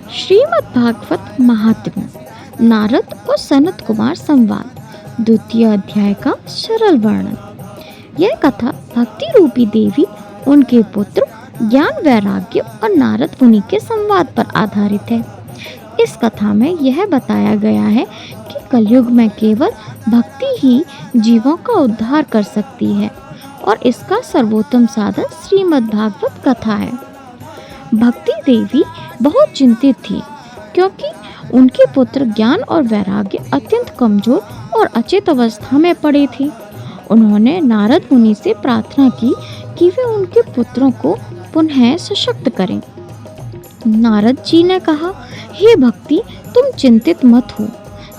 श्रीमद् भागवत महात्म्य, नारद और सनत कुमार संवाद, द्वितीय अध्याय का सरल वर्णन। यह कथा भक्ति रूपी देवी, उनके पुत्र, ज्ञान वैराग्य और नारद मुनि के संवाद पर आधारित है। इस कथा में यह बताया गया है कि कलयुग में केवल भक्ति ही जीवों का उद्धार कर सकती है और इसका सर्वोत्तम साधन श्रीमद् भागवत कथा है। भक्ति देवी बहुत चिंतित थी क्योंकि उनके पुत्र ज्ञान और वैराग्य अत्यंत कमजोर और अचेत अवस्था में पड़े थे। उन्होंने नारद मुनि से प्रार्थना की कि वे उनके पुत्रों को पुनः सशक्त करें। नारद जी ने कहा, हे भक्ति, तुम चिंतित मत हो।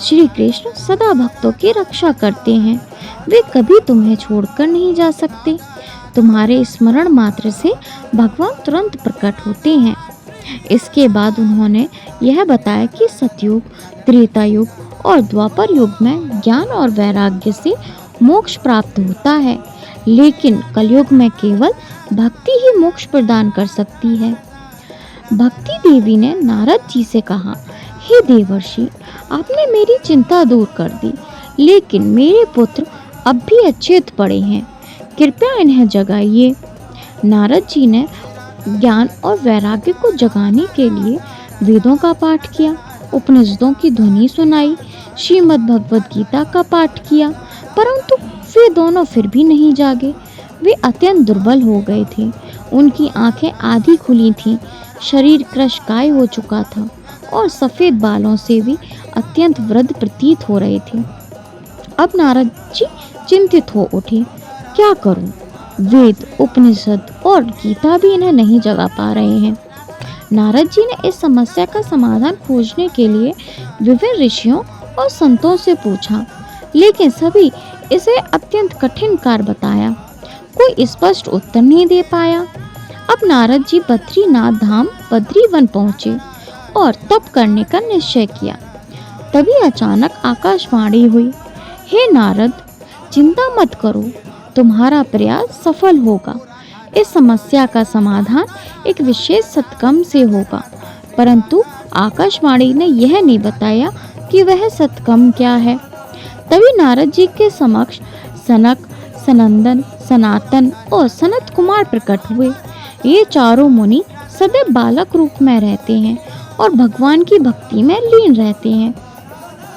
श्री कृष्ण सदा भक्तों की रक्षा करते हैं, वे कभी तुम्हें छोड़कर नहीं जा सकते। तुम्हारे स्मरण मात्र से भगवान तुरंत प्रकट होते हैं। इसके बाद उन्होंने यह बताया कि सतयुग, त्रेता युग और द्वापर युग में ज्ञान और वैराग्य से मोक्ष प्राप्त होता है, लेकिन कलयुग में केवल भक्ति ही मोक्ष प्रदान कर सकती है। भक्ति देवी ने नारद जी से कहा, हे देवर्षि, आपने मेरी चिंता दूर कर दी, लेकिन मेरे पुत्र अब भी अचेत पड़े हैं, कृपया इन्हें जगाइए। नारद जी ने ज्ञान और वैराग्य को जगाने के लिए वेदों का पाठ किया, उपनिषदों की ध्वनि सुनाई, श्रीमद् भगवद गीता का पाठ किया, परंतु वे दोनों फिर भी नहीं जागे। वे अत्यंत दुर्बल हो गए थे, उनकी आंखें आधी खुली थीं, शरीर कृशकाय हो चुका था और सफ़ेद बालों से भी अत्यंत वृद्ध प्रतीत हो रहे थे। अब नारद जी चिंतित हो उठे, क्या करूं? वेद, उपनिषद और गीता भी इन्हें नहीं जगा पा रहे हैं। नारद जी ने इस समस्या का समाधान खोजने के लिए विभिन्न ऋषियों और संतों से पूछा, लेकिन सभी इसे अत्यंत कठिन कार्य बताया। कोई स्पष्ट उत्तर नहीं दे पाया। अब नारद जी बद्रीनाथ धाम बद्रीवन पहुँचे और तप करने का निश्चय किया। तभी अचानक आकाशवाणी हुई, हे नारद, चिंता मत करो, तुम्हारा प्रयास सफल होगा। इस समस्या का समाधान एक विशेष सत्कर्म से होगा। परंतु आकाशवाणी ने यह नहीं बताया कि वह सत्कर्म क्या है। तभी नारद जी के समक्ष सनक, सनंदन, सनातन और सनत कुमार प्रकट हुए। ये चारों मुनि सदैव बालक रूप में रहते हैं और भगवान की भक्ति में लीन रहते हैं।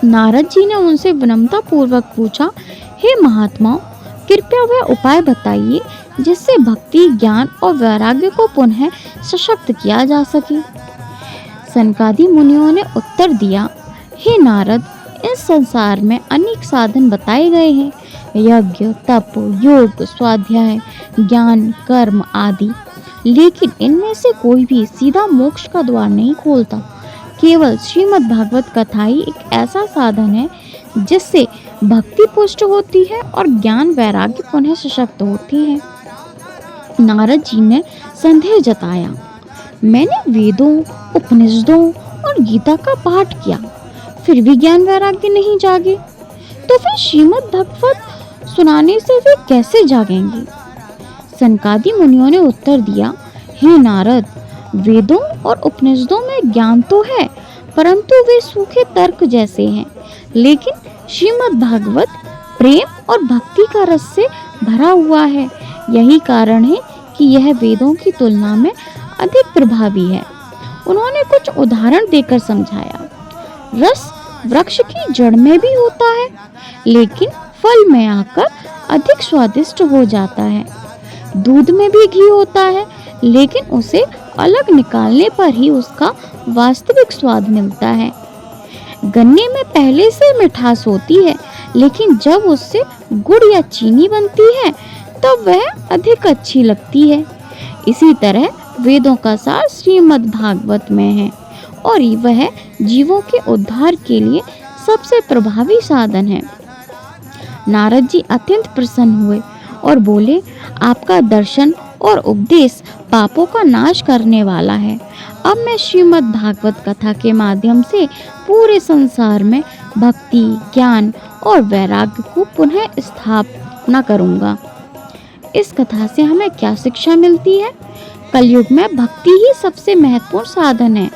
नारद जी ने उनसे विनम्रता पूर्वक पूछा, हे महात्माओं, कृपया वह उपाय बताइए जिससे भक्ति, ज्ञान और वैराग्य को पुनः सशक्त किया जा सके। सनकादि मुनियों ने उत्तर दिया, हे नारद, इस संसार में अनेक साधन बताए गए हैं, यज्ञ, तप, योग, स्वाध्याय, ज्ञान, कर्म आदि, लेकिन इनमें से कोई भी सीधा मोक्ष का द्वार नहीं खोलता। केवल श्रीमद् भागवत कथा ही एक ऐसा साधन है जिससे भक्ति पुष्ट होती है और ज्ञान वैराग्य पुनः सशक्त होती है। नारद जी ने संदेह जताया, मैंने वेदों, उपनिषदों और गीता का पाठ किया, फिर भी ज्ञान वैराग्य नहीं जागे, तो फिर श्रीमद् भागवत सुनाने से वे कैसे जागेंगे? सनकादि मुनियों ने उत्तर दिया, हे नारद, वेदों और उपनिषदों में ज्ञान तो है, परंतु वे सूखे तर्क जैसे हैं, लेकिन श्रीमद् भागवत प्रेम और भक्ति का रस से भरा हुआ है। यही कारण है कि यह वेदों की तुलना में अधिक प्रभावी है। उन्होंने कुछ उदाहरण देकर समझाया, रस वृक्ष की जड़ में भी होता है, लेकिन फल में आकर अधिक स्वादिष्ट हो जाता है। दूध में भी घी होता है, लेकिन उसे अलग निकालने पर ही उसका वास्तविक स्वाद मिलता है। गन्ने में पहले से मिठास होती है, लेकिन जब उससे गुड़ या चीनी बनती है तब वह अधिक अच्छी लगती है। इसी तरह वेदों का सार श्रीमद् भागवत में है और वह जीवों के उद्धार के लिए सबसे प्रभावी साधन है। नारद जी अत्यंत प्रसन्न हुए और बोले, आपका दर्शन और उपदेश पापों का नाश करने वाला है। अब मैं श्रीमद् भागवत कथा के माध्यम से पूरे संसार में भक्ति, ज्ञान और वैराग्य को पुनः स्थापना करूंगा। इस कथा से हमें क्या शिक्षा मिलती है? कलयुग में भक्ति ही सबसे महत्वपूर्ण साधन है।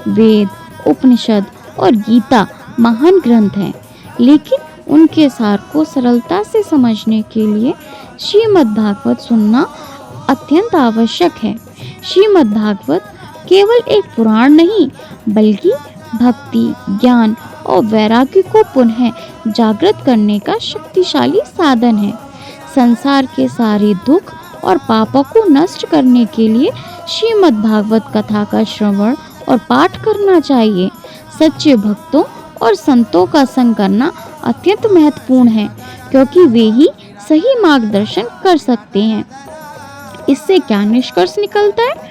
वेद, उपनिषद और गीता महान ग्रंथ हैं, लेकिन उनके सार को सरलता से समझने के लिए श्रीमद् भागवत सुनना अत्यंत आवश्यक है। श्रीमद् भागवत केवल एक पुराण नहीं, बल्कि भक्ति, ज्ञान और वैराग्य को पुनः जागृत करने का शक्तिशाली साधन है। संसार के सारे दुख और पापों को नष्ट करने के लिए श्रीमद् भागवत कथा का श्रवण और पाठ करना चाहिए। सच्चे भक्तों और संतों का संग करना अत्यंत महत्वपूर्ण है, क्योंकि वे ही सही मार्गदर्शन कर सकते हैं। इससे क्या निष्कर्ष निकलता है?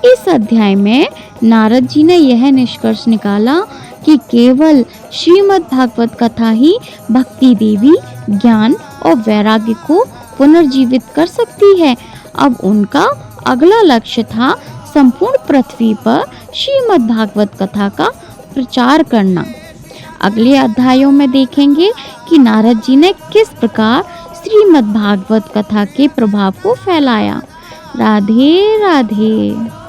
इस अध्याय में नारद जी ने यह निष्कर्ष निकाला कि केवल श्रीमद् भागवत कथा ही भक्ति देवी, ज्ञान और वैराग्य को पुनर्जीवित कर सकती है। अब उनका अगला लक्ष्य था संपूर्ण पृथ्वी पर श्रीमद् भागवत कथा का प्रचार करना। अगले अध्यायों में देखेंगे कि नारद जी ने किस प्रकार श्रीमद् भागवत कथा के प्रभाव को फैलाया। राधे राधे।